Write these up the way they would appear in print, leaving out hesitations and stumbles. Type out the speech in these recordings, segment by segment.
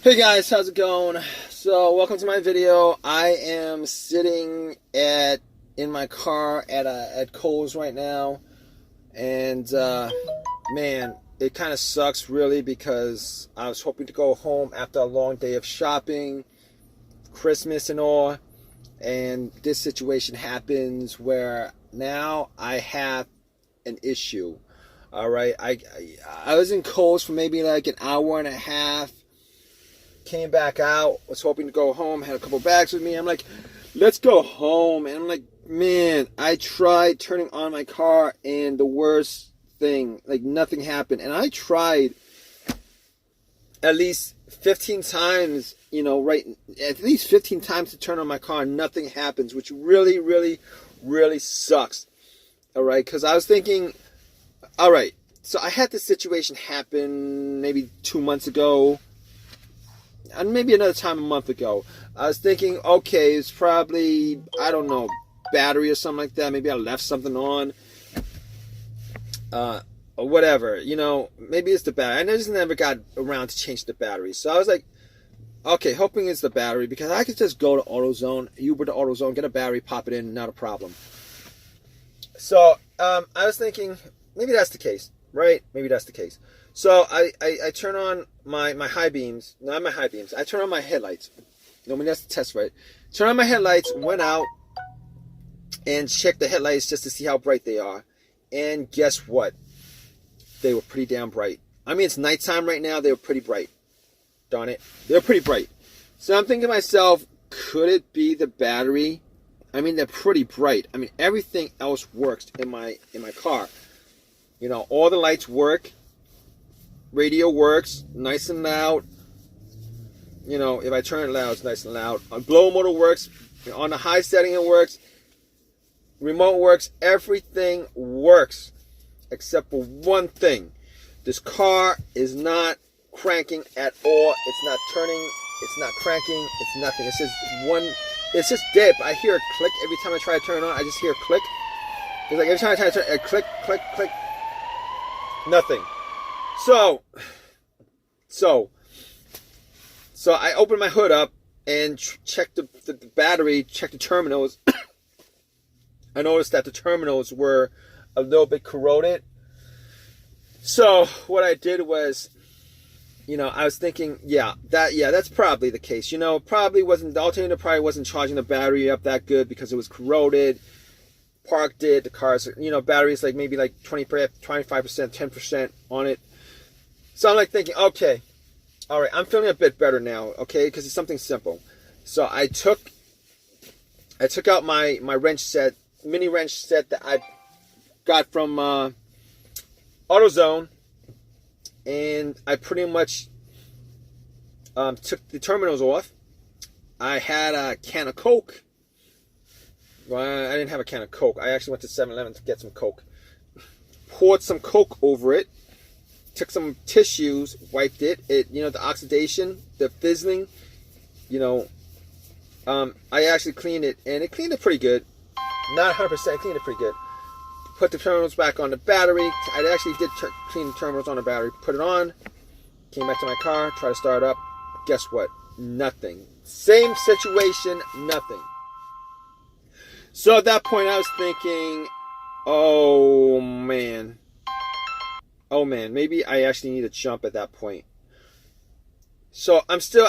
Hey guys, how's it going? So welcome to my video. I am sitting in my car at Kohl's right now, and man, it kind of sucks really because I was hoping to go home after a long day of shopping, Christmas and all, and this situation happens where now I have an issue. All right, I was in Kohl's for maybe like an hour and a half. Came back out, was hoping to go home, had a couple bags with me. I'm like, let's go home. And I'm like, man, I tried turning on my car and the worst thing, like nothing happened. And I tried at least 15 times, at least 15 times to turn on my car and nothing happens, which really, really, really sucks. All right, because I was thinking, all right, so I had this situation happen maybe 2 months ago. And maybe another time a month ago. I was thinking, okay, it's probably, I don't know, battery or something like that. Maybe I left something on. Or whatever. Maybe it's the battery. I just never got around to change the battery. So I was like, okay, hoping it's the battery. Because I could just go to AutoZone, Uber to AutoZone, get a battery, pop it in, not a problem. So I was thinking, maybe that's the case. Right? Maybe that's the case. So I turn on my high beams, not my high beams. I turn on my headlights. That's the test, right? Turn on my headlights, went out, and checked the headlights just to see how bright they are. And guess what? They were pretty damn bright. I mean, it's nighttime right now. They were pretty bright. Darn it. They were pretty bright. So I'm thinking to myself, could it be the battery? I mean, they're pretty bright. I mean, everything else works in my car. All the lights work. Radio works, nice and loud. If I turn it loud, it's nice and loud. Blow motor works. On the high setting, it works. Remote works. Everything works. Except for one thing. This car is not cranking at all. It's not turning. It's not cranking. It's nothing. It's just dead. I hear a click every time I try to turn it on. I just hear a click. It's like every time I try to turn it, a click, click, click. Nothing. So I opened my hood up and checked the battery, checked the terminals. I noticed that the terminals were a little bit corroded. So what I did was, I was thinking, that's probably the case. Probably wasn't, the alternator probably wasn't charging the battery up that good because it was corroded. Parked it, the car's, battery's like maybe like 25%, 10% on it. So I'm like thinking, okay, all right, I'm feeling a bit better now, okay, because it's something simple. So I took out my wrench set, mini wrench set that I got from AutoZone, and I pretty much took the terminals off. I had a can of Coke. Well, I didn't have a can of Coke. I actually went to 7-Eleven to get some Coke. Poured some Coke over it. Took some tissues, wiped it. The oxidation, the fizzling, I actually cleaned it, and it cleaned it pretty good. Not 100%, cleaned it pretty good. Put the terminals back on the battery. I actually did clean the terminals on the battery. Put it on. Came back to my car, tried to start it up. Guess what? Nothing. Same situation, nothing. So at that point, I was thinking, oh man, maybe I actually need to jump at that point. So I was still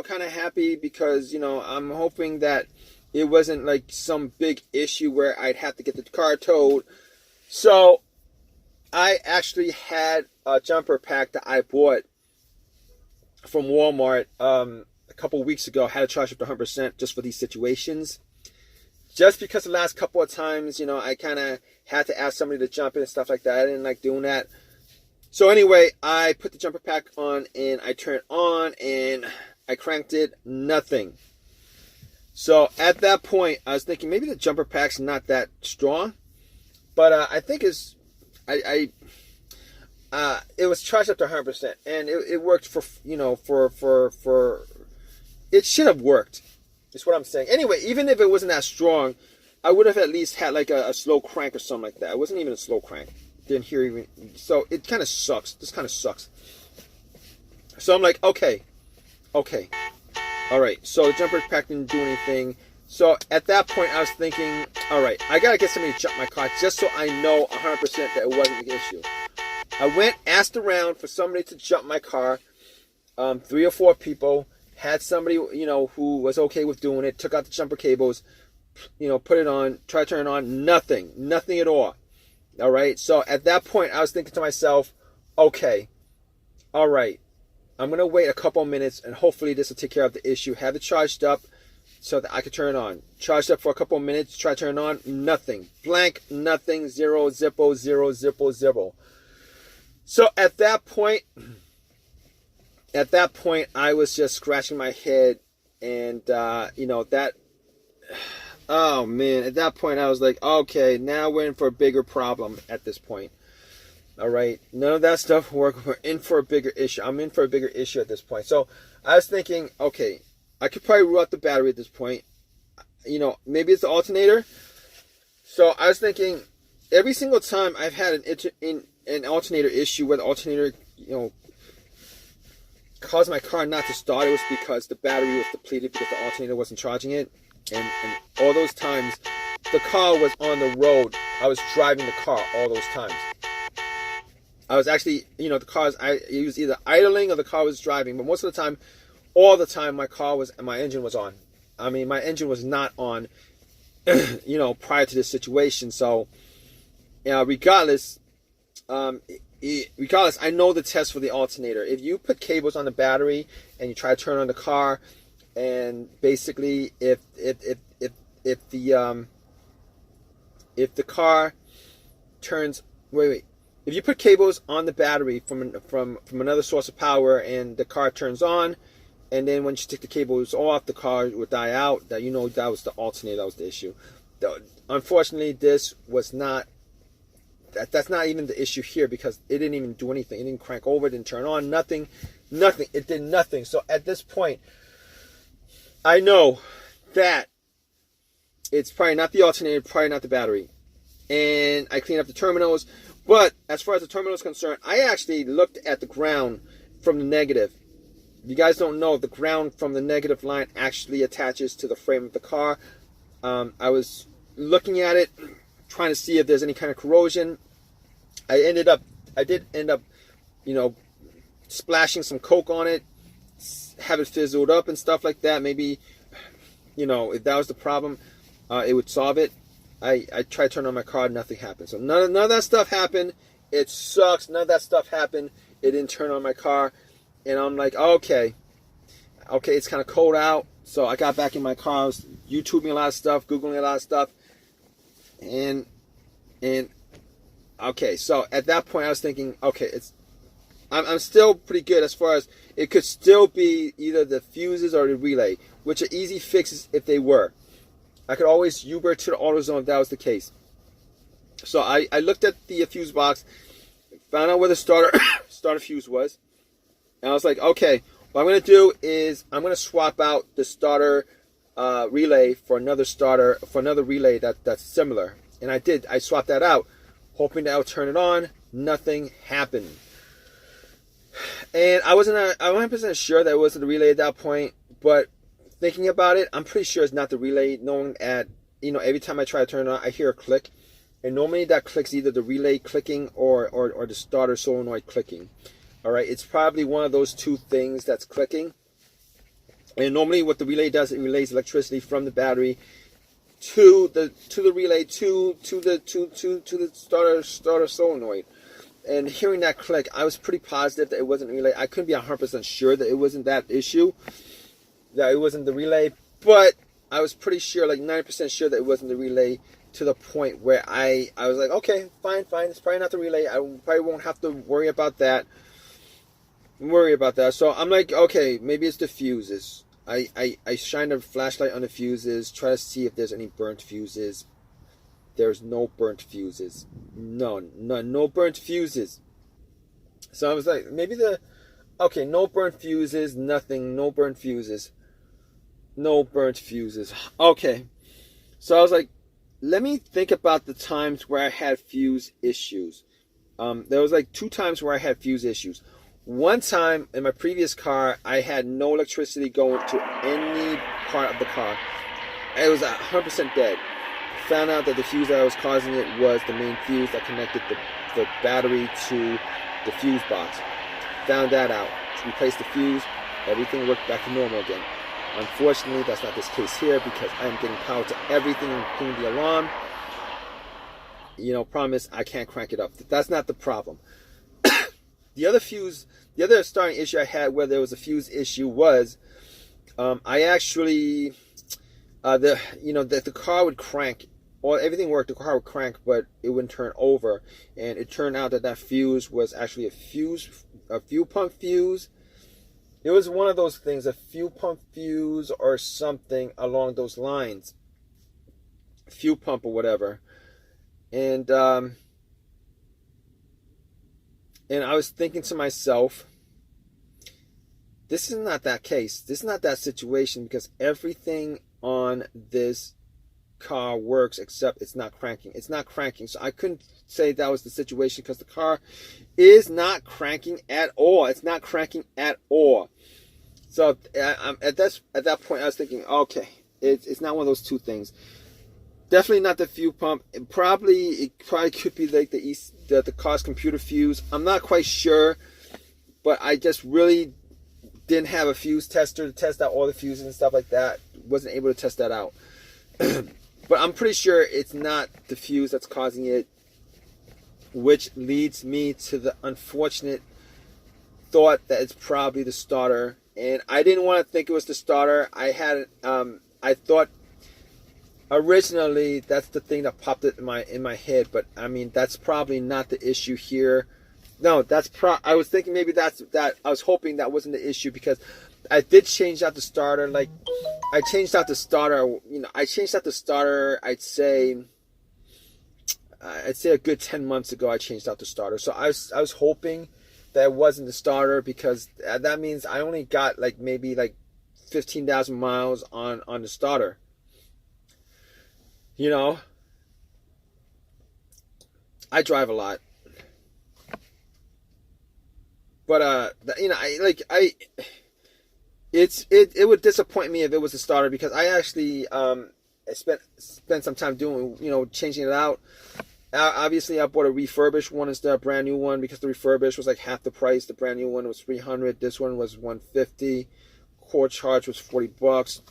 kind of happy because, I'm hoping that it wasn't like some big issue where I'd have to get the car towed. So I actually had a jumper pack that I bought from Walmart, a couple weeks ago. Had to charge up to 100% just for these situations. Just because the last couple of times, I kind of had to ask somebody to jump in and stuff like that. I didn't like doing that. So anyway, I put the jumper pack on and I turned it on and I cranked it. Nothing. So at that point, I was thinking maybe the jumper pack's not that strong. But I think it was charged up to 100%. And it worked for it should have worked. Is what I'm saying. Anyway, even if it wasn't that strong, I would have at least had like a slow crank or something like that. It wasn't even a slow crank. Didn't hear even. So it kind of sucks. This kind of sucks. So I'm like, okay, all right. So the jumper pack didn't do anything. So at that point, I was thinking, all right, I gotta get somebody to jump my car just so I know 100% that it wasn't the issue. I went, asked around for somebody to jump my car. 3 or 4 people, had somebody, who was okay with doing it, took out the jumper cables, put it on, tried to turn it on, nothing at all. All right. So at that point, I was thinking to myself, okay, all right, I'm going to wait a couple minutes and hopefully this will take care of the issue. Have it charged up so that I could turn it on. Charged up for a couple minutes, try to turn it on, nothing. Blank, nothing, zero, zippo, zero, zippo, zippo. So at that point, I was just scratching my head and, oh man, at that point I was like, okay, now we're in for a bigger problem at this point. All right, none of that stuff worked. We're in for a bigger issue. I'm in for a bigger issue at this point. So I was thinking, okay, I could probably rule out the battery at this point. Maybe it's the alternator. So I was thinking, every single time I've had an alternator issue where the alternator, caused my car not to start, it was because the battery was depleted because the alternator wasn't charging it. And all those times, the car was on the road. I was driving the car all those times. I was actually, it was either idling or the car was driving. But most of the time, all the time, my engine was on. I mean, my engine was not on, prior to this situation. So, regardless, I know the test for the alternator. If you put cables on the battery and you try to turn on the car, and basically, if the car turns, if you put cables on the battery from another source of power and the car turns on, and then when you take the cables off, the car would die out, that that was the alternator, that was the issue. Unfortunately, this was not. That's not even the issue here because it didn't even do anything. It didn't crank over, it didn't turn on, nothing. It did nothing. So at this point, I know that it's probably not the alternator, probably not the battery. And I cleaned up the terminals. But as far as the terminal is concerned, I actually looked at the ground from the negative. If you guys don't know, the ground from the negative line actually attaches to the frame of the car. I was looking at it, trying to see if there's any kind of corrosion. I did end up, splashing some Coke on it, have it fizzled up and stuff like that. Maybe, if that was the problem, it would solve it. I tried to turn on my car, nothing happened. So none of that stuff happened. It sucks. None of that stuff happened. It didn't turn on my car. And I'm like, okay, it's kind of cold out. So I got back in my car. I was YouTubing a lot of stuff, Googling a lot of stuff. And okay, so at that point I was thinking, okay, I'm still pretty good as far as it could still be either the fuses or the relay, which are easy fixes if they were. I could always Uber to the AutoZone if that was the case. So I looked at the fuse box, found out where the starter fuse was, and I was like, okay, what I'm going to do is I'm going to swap out the starter relay for another relay that's similar. And I did. I swapped that out, hoping that I would turn it on. Nothing happened. And I wasn't 100% sure that it was the relay at that point, but thinking about it, I'm pretty sure it's not the relay. Knowing every time I try to turn it on, I hear a click, and normally that clicks either the relay clicking or the starter solenoid clicking. All right, it's probably one of those two things that's clicking. And normally, what the relay does, it relays electricity from the battery to the relay to the starter solenoid. And hearing that click, I was pretty positive that it wasn't a relay. I couldn't be 100% sure that it wasn't that issue, that it wasn't the relay, but I was pretty sure, like 90% sure that it wasn't the relay, to the point where I was like, okay, fine, it's probably not the relay. I probably won't have to worry about that. So I'm like, okay, maybe it's the fuses. I shine a flashlight on the fuses, try to see if there's any burnt fuses. There's no burnt fuses. No burnt fuses. So I was like, maybe no burnt fuses, nothing, no burnt fuses. Okay. So I was like, let me think about the times where I had fuse issues. There was like 2 times where I had fuse issues. One time in my previous car, I had no electricity going to any part of the car. It was 100% dead. Found out that the fuse that was causing it was the main fuse that connected the battery to the fuse box. Found that out. Replaced the fuse. Everything worked back to normal again. Unfortunately, that's not this case here because I am getting power to everything, including the alarm. You know, promise I can't crank it up. That's not the problem. The other starting issue I had where there was a fuse issue was I actually the car would crank. Or everything worked, the car would crank, but it wouldn't turn over. And it turned out that fuse was actually a fuel pump fuse. It was one of those things, a fuel pump fuse or something along those lines. Fuel pump or whatever. And I was thinking to myself, this is not that case. This is not that situation because everything on this car works except it's not cranking. It's not cranking. So I couldn't say that was the situation because the car is not cranking at all. It's not cranking at all. So at that point I was thinking, okay, it's not one of those two things. Definitely not the fuel pump. It probably could be like the car's computer fuse. I'm not quite sure, but I just really didn't have a fuse tester to test out all the fuses and stuff like that. Wasn't able to test that out. But I'm pretty sure it's not the fuse that's causing it, which leads me to the unfortunate thought that it's probably the starter. And I didn't want to think it was the starter. I thought originally that's the thing that popped it in my head, but I mean that's probably not the issue here. No, I was thinking maybe that. I was hoping that wasn't the issue because I did change out the starter. Like I changed out the starter. I changed out the starter. I'd say a good 10 months ago. I changed out the starter. So I was hoping that it wasn't the starter because that means I only got maybe 15,000 miles on the starter. I drive a lot. But it would disappoint me if it was a starter because I actually spent some time doing changing it out. Obviously, I bought a refurbished one instead of a brand new one because the refurbished was like half the price. The brand new one was $300. This one was $150. Core charge was $40.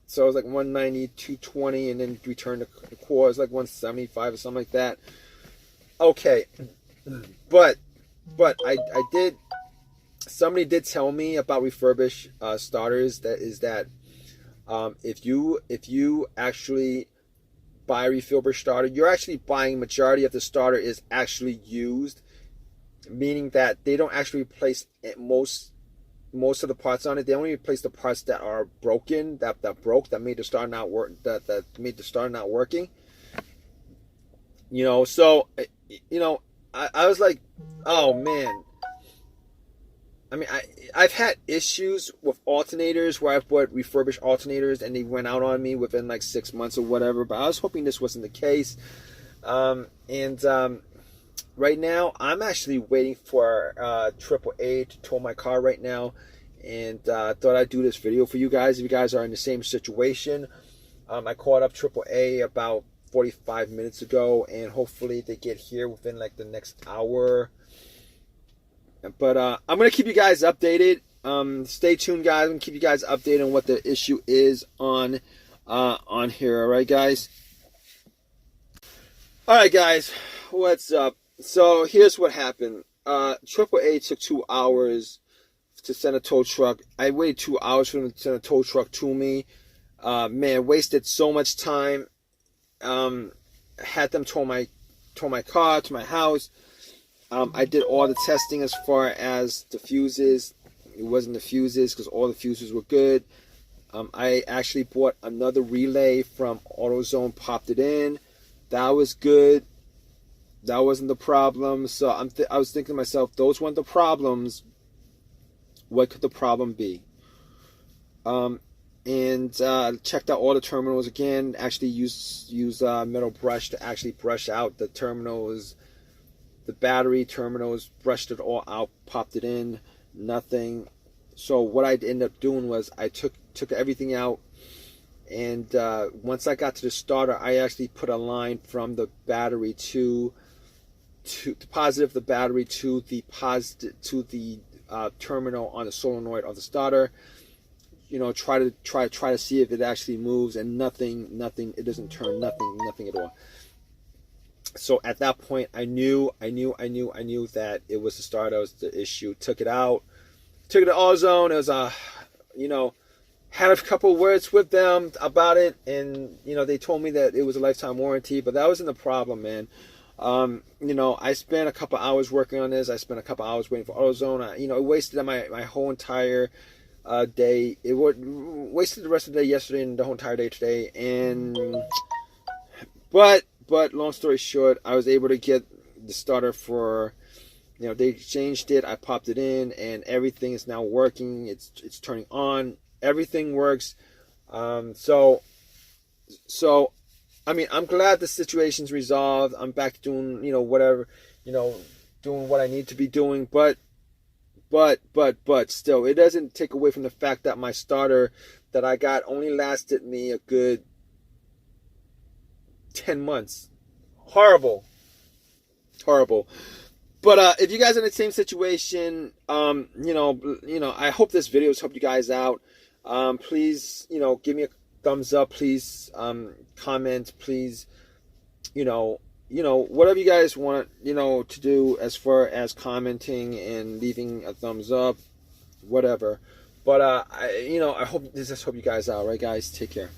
So it was like $190, $220, and then return the core is like $175 or something like that. Okay, but I did. Somebody did tell me about refurbished starters. That if you actually buy a refurbished starter, you're actually buying majority of the starter is actually used, meaning that they don't actually replace most of the parts on it. They only replace the parts that are broken, that made the starter not work, that made the starter not working. So I was like, oh man. I mean, I've had issues with alternators where I've bought refurbished alternators and they went out on me within 6 months or whatever. But I was hoping this wasn't the case. Right now, I'm actually waiting for AAA to tow my car right now. And thought I'd do this video for you guys if you guys are in the same situation. I called up AAA about 45 minutes ago, and hopefully they get here within the next hour. But I'm going to keep you guys updated. Stay tuned, guys. I'm going to keep you guys updated on what the issue is on here. All right, guys? All right, guys. What's up? So here's what happened. AAA took 2 hours to send a tow truck. I waited 2 hours for them to send a tow truck to me. Man, wasted so much time. Had them tow my car to my house. I did all the testing as far as the fuses. It wasn't the fuses because all the fuses were good. I actually bought another relay from AutoZone, popped it in. That was good. That wasn't the problem. So I was thinking to myself, those weren't the problems. What could the problem be? And checked out all the terminals again. Actually used metal brush to actually brush out the terminals the battery terminals, brushed it all out, popped it in, nothing. So what I ended up doing was I took everything out, and once I got to the starter, I actually put a line from the battery to the positive of the battery to the positive to the terminal on the solenoid of the starter. You know, try to see if it actually moves, and nothing. It doesn't turn, nothing at all. So at that point, I knew that it was the starter that was the issue. Took it out, took it to AutoZone. It was you know, had a couple words with them about it, and you know, they told me that it was a lifetime warranty, but that wasn't the problem, man. You know, I spent a couple hours working on this. I spent a couple hours waiting for AutoZone. You know, it wasted my whole entire day. It wasted the rest of the day yesterday and the whole entire day today. And but long story short, I was able to get the starter for, you know, they exchanged it. I popped it in, and everything is now working. It's turning on. Everything works. So I mean, I'm glad the situation's resolved. I'm back to doing, you know, whatever, you know, doing what I need to be doing. But still, it doesn't take away from the fact that my starter that I got only lasted me a good 10 months. Horrible. But if you guys are in the same situation, you know, I hope this video has helped you guys out. Please, you know, give me a thumbs up. Please, comment. Please, you know, whatever you guys want, you know, to do as far as commenting and leaving a thumbs up, whatever. But I hope you guys out, right, guys? Take care.